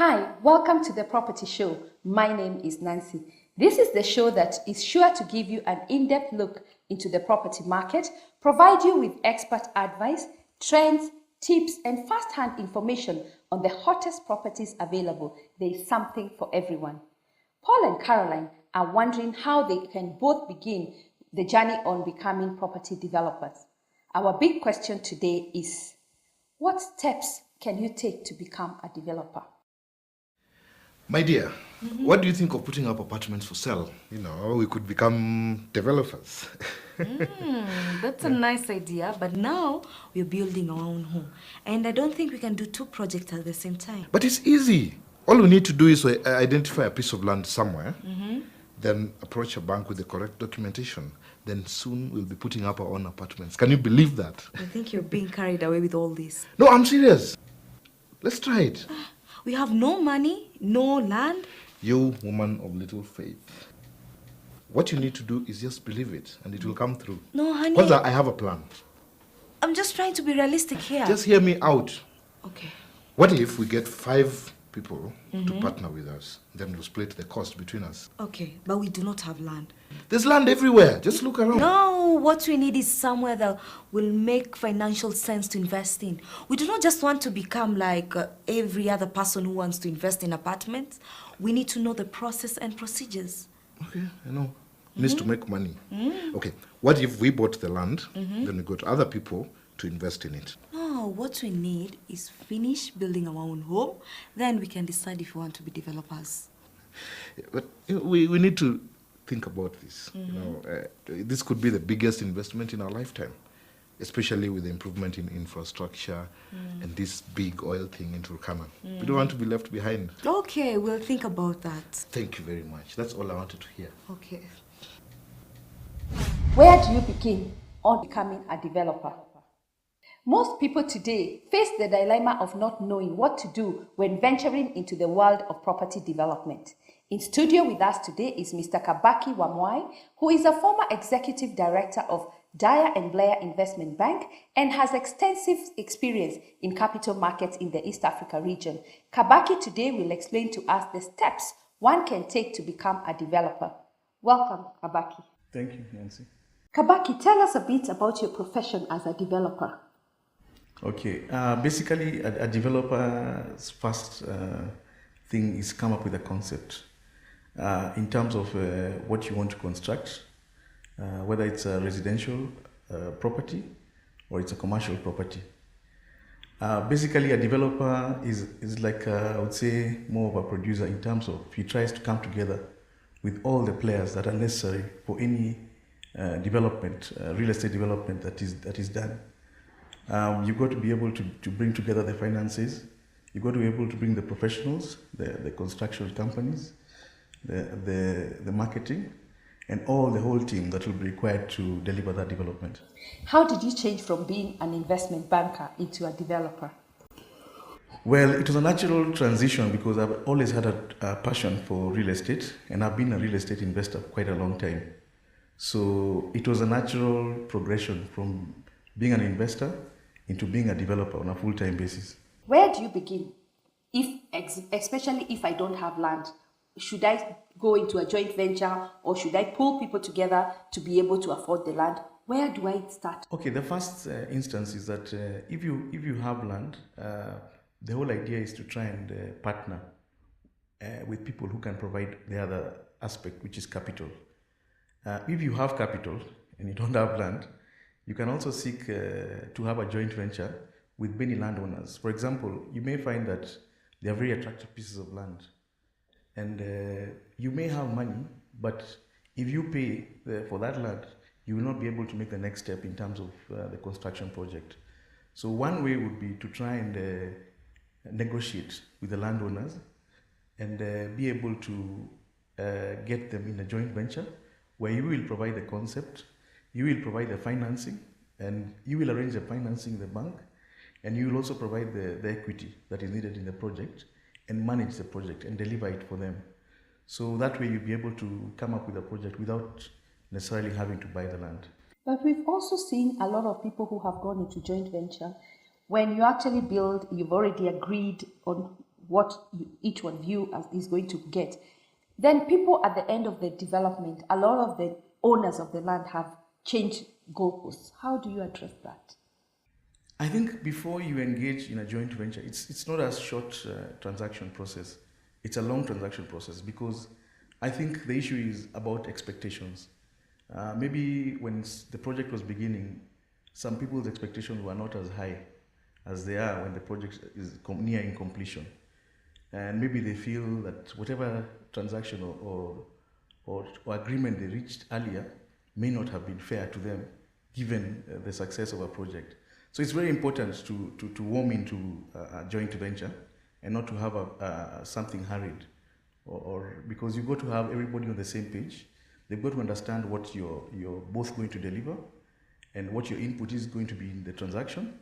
Hi, welcome to the Property Show. My name is Nancy. This is the show that is sure to give you an in-depth look into the property market, provide you with expert advice, trends, tips, and first-hand information on the hottest properties available. There is something for everyone. Paul and Caroline are wondering how they can both begin the journey on becoming property developers. Our big question today is, what steps can you take to become a developer? My dear, what do you think of putting up apartments for sale? We could become developers. That's a nice idea, but now we're building our own home. And I don't think we can do two projects at the same time. But it's easy. All we need to do is identify a piece of land somewhere, then approach a bank with the correct documentation. Then soon we'll be putting up our own apartments. Can you believe that? I think you're being carried away with all this. No, I'm serious. Let's try it. We have no money, no land. You, woman of little faith. What you need to do is just believe it, and it will come through. No, honey. Kwanza, I have a plan. I'm just trying to be realistic here. Just hear me out. Okay. What if we get 5 people to partner with us? Then we'll split the cost between us. Okay, but we do not have land. There's land everywhere. Just look around. No, what we need is somewhere that will make financial sense to invest in. We do not just want to become like every other person who wants to invest in apartments. We need to know the process and procedures. Okay, I know. It needs to make money. Okay, what if we bought the land, then we got other people to invest in it? No, what we need is finish building our own home. Then we can decide if we want to be developers. But we need to think about this. This could be the biggest investment in our lifetime, especially with the improvement in infrastructure and this big oil thing in Turkana. We don't want to be left behind. Okay, we'll think about that. Thank you very much. That's all I wanted to hear. Okay. Where do you begin on becoming a developer? Most people today face the dilemma of not knowing what to do when venturing into the world of property development. In studio with us today is Mr. Kabaki Wamwai, who is a former executive director of Dyer and Blair Investment Bank and has extensive experience in capital markets in the East Africa region. Kabaki today will explain to us the steps one can take to become a developer. Welcome, Kabaki. Thank you, Nancy. Kabaki, tell us a bit about your profession as a developer. Okay, basically a developer's first thing is come up with a concept in terms of what you want to construct, whether it's a residential property or it's a commercial property. Basically, a developer is like, I would say, more of a producer in terms of he tries to come together with all the players that are necessary for any development, real estate development that is done. You've got to be able to bring together the finances. You've got to be able to bring the professionals, the construction companies, the marketing, and the whole team that will be required to deliver that development. How did you change from being an investment banker into a developer? Well, it was a natural transition because I've always had a passion for real estate, and I've been a real estate investor for quite a long time. So it was a natural progression from being an investor into being a developer on a full-time basis. Where do you begin? Especially if I don't have land, should I go into a joint venture or should I pull people together to be able to afford the land? Where do I start? Okay, the first instance is that if you have land, the whole idea is to try and partner with people who can provide the other aspect, which is capital. If you have capital and you don't have land, you can also seek to have a joint venture with many landowners. For example, you may find that they are very attractive pieces of land. And you may have money, but if you pay for that land, you will not be able to make the next step in terms of the construction project. So one way would be to try and negotiate with the landowners and be able to get them in a joint venture where you will provide the concept, you will provide the financing, and you will arrange the financing in the bank, and you will also provide the equity that is needed in the project and manage the project and deliver it for them. So that way you'll be able to come up with a project without necessarily having to buy the land. But we've also seen a lot of people who have gone into joint venture. When you actually build, you've already agreed on what each one of you is going to get, then people at the end of the development, a lot of the owners of the land have changed goalposts. How do you address that? I think before you engage in a joint venture, it's not a short transaction process. It's a long transaction process, because I think the issue is about expectations. Maybe when the project was beginning, some people's expectations were not as high as they are when the project is nearing completion. And maybe they feel that whatever transaction or agreement they reached earlier may not have been fair to them, given the success of a project. So it's very important to warm into a joint venture and not to have something hurried, or because you've got to have everybody on the same page. They've got to understand what you're both going to deliver and what your input is going to be in the transaction.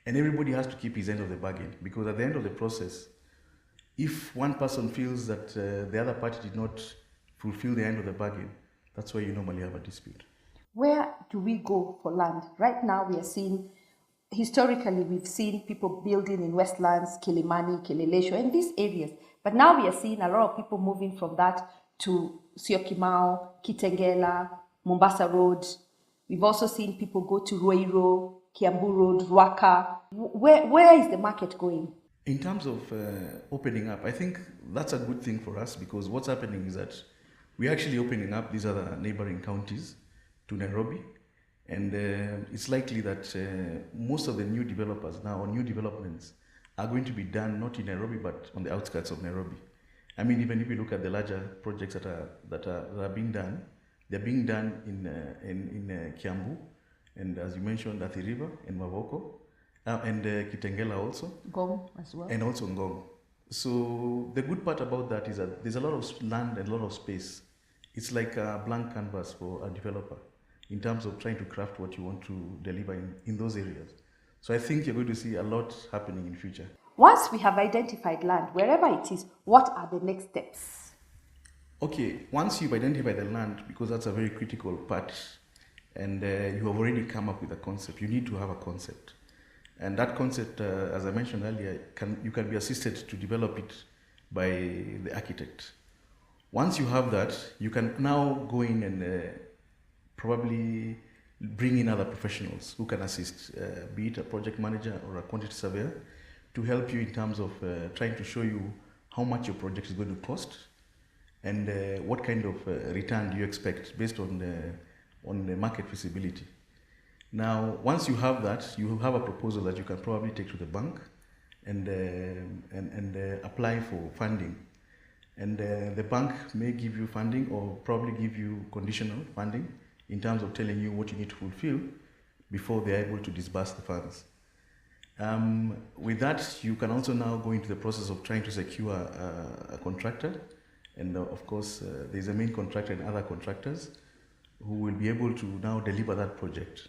And everybody has to keep his end of the bargain, because at the end of the process, if one person feels that the other party did not fulfill the end of the bargain, that's why you normally have a dispute. Where do we go for land? Right now we are seeing, historically we've seen people building in Westlands, Kilimani, Kileleshwa, and these areas. But now we are seeing a lot of people moving from that to Syokimau, Kitengela, Mombasa Road. We've also seen people go to Ruiru, Kiambu Road, Ruaka. Where is the market going? In terms of opening up, I think that's a good thing for us, because what's happening is that we're actually opening up these other neighboring counties to Nairobi. And it's likely that most of the new developers now, or new developments, are going to be done not in Nairobi, but on the outskirts of Nairobi. I mean, even if you look at the larger projects that are being done, they're being done in Kiambu, and as you mentioned, Athi River and Mavoko, and Kitengela also. Ngong as well. And also Ngong. So the good part about that is that there's a lot of land and a lot of space. It's like a blank canvas for a developer in terms of trying to craft what you want to deliver in those areas. So I think you're going to see a lot happening in future. Once we have identified land, wherever it is, what are the next steps? Okay, once you've identified the land, because that's a very critical part, and you have already come up with a concept, you need to have a concept. And that concept, as I mentioned earlier, you can be assisted to develop it by the architect. Once you have that, you can now go in and probably bring in other professionals who can assist, be it a project manager or a quantity surveyor, to help you in terms of trying to show you how much your project is going to cost and what kind of return do you expect based on the market feasibility. Now, once you have that, you have a proposal that you can probably take to the bank and apply for funding. And the bank may give you funding or probably give you conditional funding in terms of telling you what you need to fulfill before they are able to disburse the funds. With that, you can also now go into the process of trying to secure a contractor. And of course, there's a main contractor and other contractors who will be able to now deliver that project.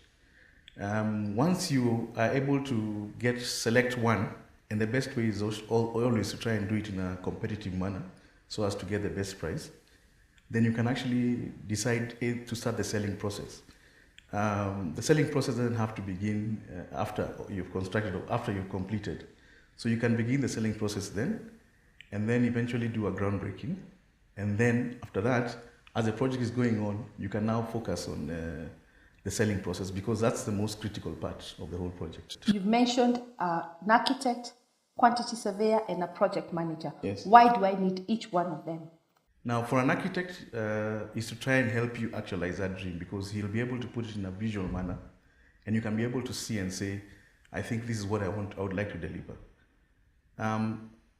Once you are able to select one, and the best way is always to try and do it in a competitive manner so as to get the best price, then you can actually decide to start the selling process. The selling process doesn't have to begin after you've constructed or after you've completed. So you can begin the selling process then, and then eventually do a groundbreaking. And then after that, as the project is going on, you can now focus on the selling process, because that's the most critical part of the whole project. You've mentioned an architect, quantity surveyor, and a project manager. Yes. Why do I need each one of them? Now, for an architect, is to try and help you actualize that dream, because he'll be able to put it in a visual manner, and you can be able to see and say, I think this is what I would like to deliver.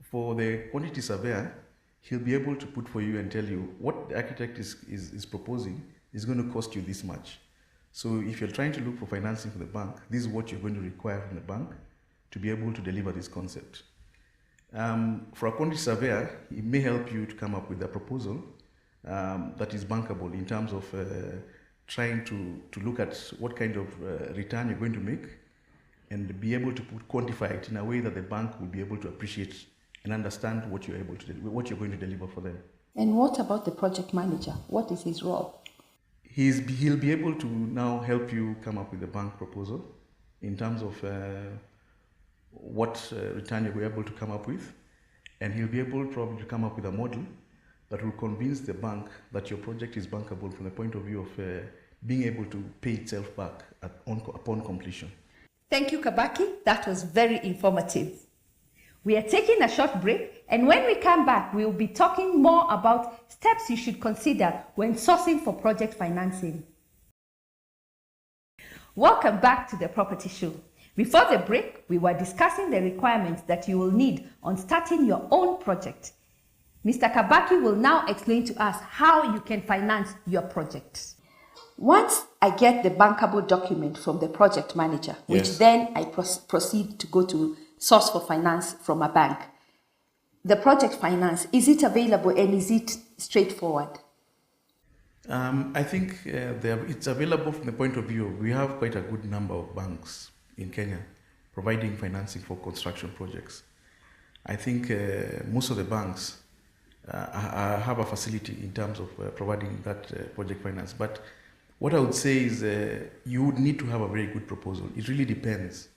For the quantity surveyor, he'll be able to put for you and tell you what the architect is proposing is going to cost you this much. So if you're trying to look for financing for the bank, this is what you're going to require from the bank to be able to deliver this concept. For a quantity surveyor, it may help you to come up with a proposal that is bankable in terms of trying to look at what kind of return you're going to make and be able to quantify it in a way that the bank will be able to appreciate and understand what you're going to deliver for them. And what about the project manager? What is his role? He'll be able to now help you come up with a bank proposal in terms of what return you're able to come up with, And he'll be able probably to come up with a model that will convince the bank that your project is bankable from the point of view of being able to pay itself back upon completion. Thank you, Kabaki. That was very informative. We are taking a short break, and when we come back, we will be talking more about steps you should consider when sourcing for project financing. Welcome back to the Property Show. Before the break, we were discussing the requirements that you will need on starting your own project. Mr. Kabaki will now explain to us how you can finance your project. Once I get the bankable document from the project manager, which then I proceed to go to source for finance from a bank, the project finance, is it available and is it straightforward? I think it's available from the point of view, we have quite a good number of banks in Kenya providing financing for construction projects. I think most of the banks have a facility in terms of providing that project finance. But what I would say is you would need to have a very good proposal. It really depends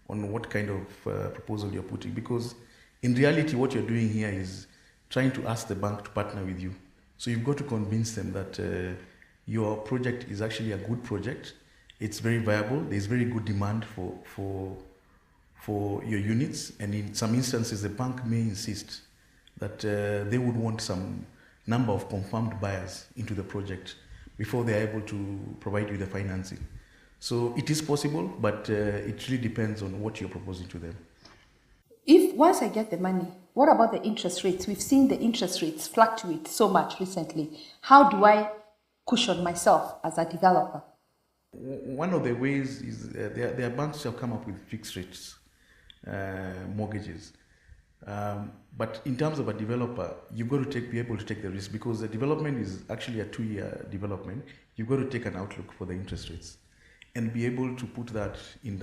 on what kind of proposal you're putting, because in reality what you're doing here is trying to ask the bank to partner with you. So you've got to convince them that your project is actually a good project. It's very viable. There's very good demand for your units, and in some instances the bank may insist that they would want some number of confirmed buyers into the project before they're able to provide you the financing. So it is possible, but it really depends on what you're proposing to them. If once I get the money, what about the interest rates? We've seen the interest rates fluctuate so much recently. How do I cushion myself as a developer? One of the ways is there are banks that have come up with fixed rates mortgages. But in terms of a developer, you've got to be able to take the risk, because the development is actually a 2-year development. You've got to take an outlook for the interest rates and be able to put that in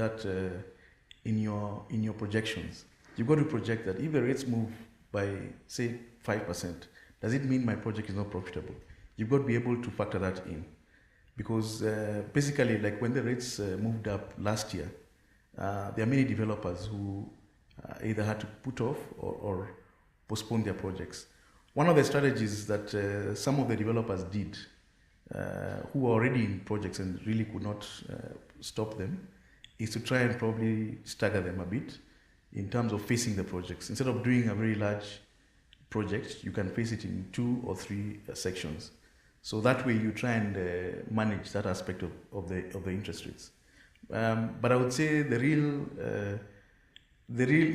your projections. You've got to project that if the rates move by, say, 5%, does it mean my project is not profitable? You've got to be able to factor that in. Because basically, like when the rates moved up last year, there are many developers who either had to put off or postpone their projects. One of the strategies that some of the developers did, who were already in projects and really could not stop them, is to try and probably stagger them a bit in terms of facing the projects. Instead of doing a very large project, you can face it in 2 or 3 sections. So that way you try and manage that aspect of the interest rates. But I would say the real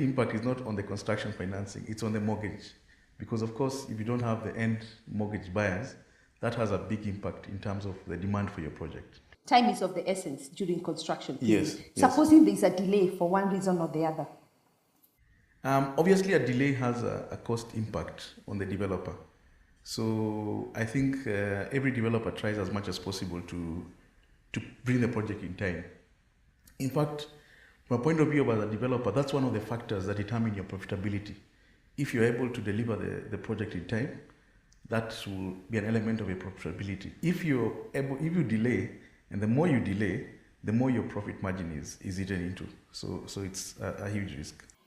impact is not on the construction financing, it's on the mortgage. Because of course, if you don't have the end mortgage buyers, that has a big impact in terms of the demand for your project. Time is of the essence during construction period. Yes. Supposing there's a delay for one reason or the other. Obviously, a delay has a cost impact on the developer. So I think every developer tries as much as possible to bring the project in time. In fact, from a point of view of as a developer, that's one of the factors that determine your profitability. If you're able to deliver the project in time, that will be an element of your profitability. If you delay, and the more you delay, the more your profit margin is eaten into. So it's a huge risk.